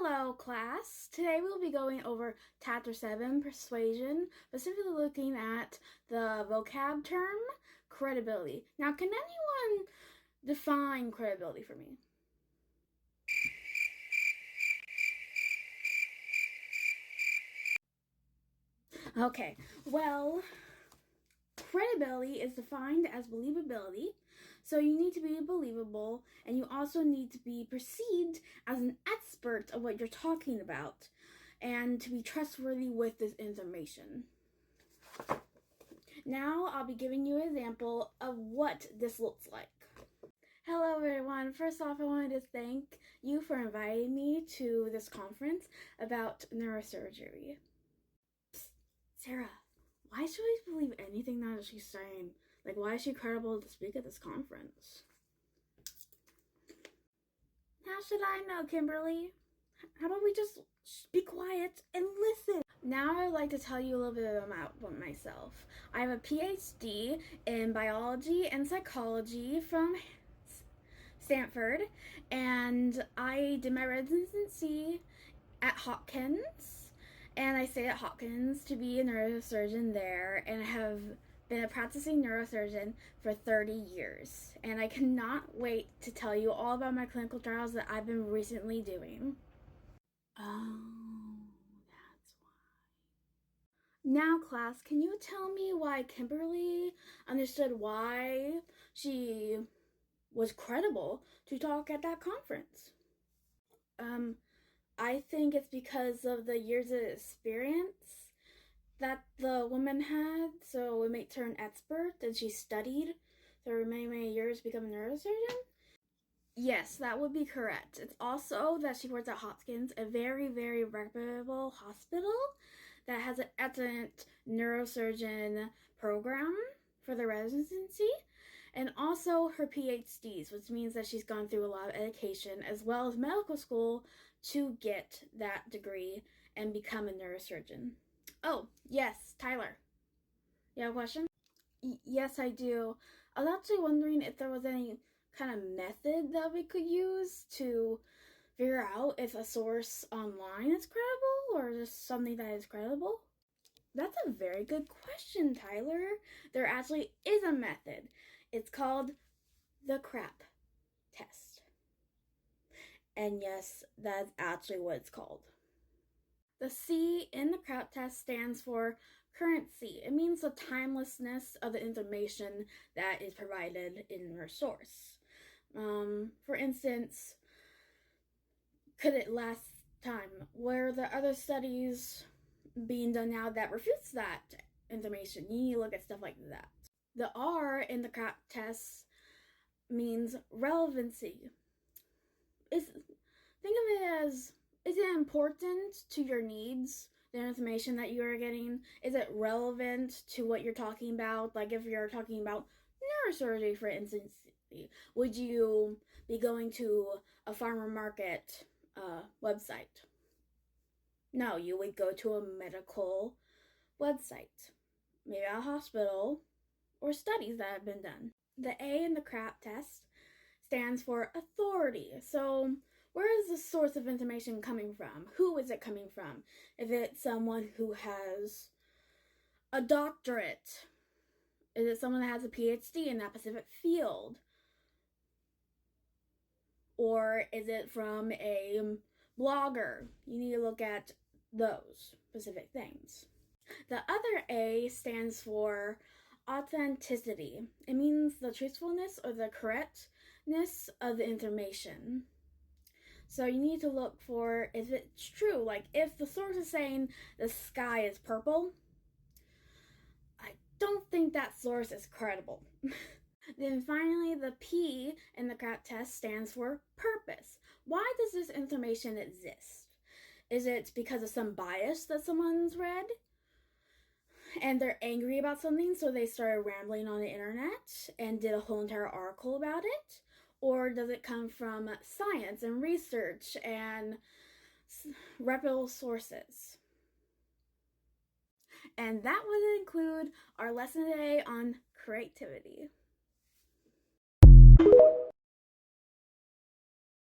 Hello, class. Today we'll be going over Chapter 7, Persuasion, specifically looking at the vocab term, credibility. Now, can anyone define credibility for me? Okay, well, credibility is defined as believability. So you need to be believable, and you also need to be perceived as an expert of what you're talking about, and to be trustworthy with this information. Now I'll be giving you an example of what this looks like. Hello everyone. First off, I wanted to thank you for inviting me to this conference about neurosurgery. Psst, Sarah, why should we believe anything that she's saying? Like, why is she credible to speak at this conference? How should I know, Kimberly? How about we just be quiet and listen? Now I'd like to tell you a little bit about myself. I have a PhD in biology and psychology from Stanford, and I did my residency at Hopkins, and I stayed at Hopkins to be a neurosurgeon there, and I have been a practicing neurosurgeon for 30 years, and I cannot wait to tell you all about my clinical trials that I've been recently doing. Oh, that's why. Now, class, can you tell me why Kimberly understood why she was credible to talk at that conference? I think it's because of the years of experience that the woman had, so it makes her an expert, and she studied for many years to become a neurosurgeon. Yes, that would be correct. It's also that she works at Hopkins, a very reputable hospital that has an excellent neurosurgeon program for the residency, and also her PhDs, which means that she's gone through a lot of education as well as medical school to get that degree and become a neurosurgeon. Oh, yes, Tyler. You have a question? Yes, I do. I was actually wondering if there was any kind of method that we could use to figure out if a source online is credible or just something that is credible. That's a very good question, Tyler. There actually is a method. It's called the CRAP test. And yes, that's actually what it's called. The C in the CRAP test stands for currency. It means the timelessness of the information that is provided in your source. For instance, could it last time? Where there are other studies being done now that refutes that information? You need to look at stuff like that. The R in the CRAP test means relevancy. Think of it as, is it important to your needs, the information that you are getting? Is it relevant to what you're talking about? Like if you're talking about neurosurgery, for instance, would you be going to a farmer market website? No, you would go to a medical website, maybe a hospital, or studies that have been done. The A in the CRAP test stands for authority. So where is the source of information coming from? Who is it coming from? If it's someone who has a doctorate, is it someone that has a PhD in that specific field? Or is it from a blogger? You need to look at those specific things. The other A stands for authenticity. It means the truthfulness or the correctness of the information. So you need to look for if it's true. Like if the source is saying the sky is purple, I don't think that source is credible. Then finally, the P in the CRAP test stands for purpose. Why does this information exist? Is it because of some bias that someone's read and they're angry about something, so they started rambling on the internet and did a whole entire article about it? Or does it come from science and research and reputable sources? And that would include our lesson today on creativity.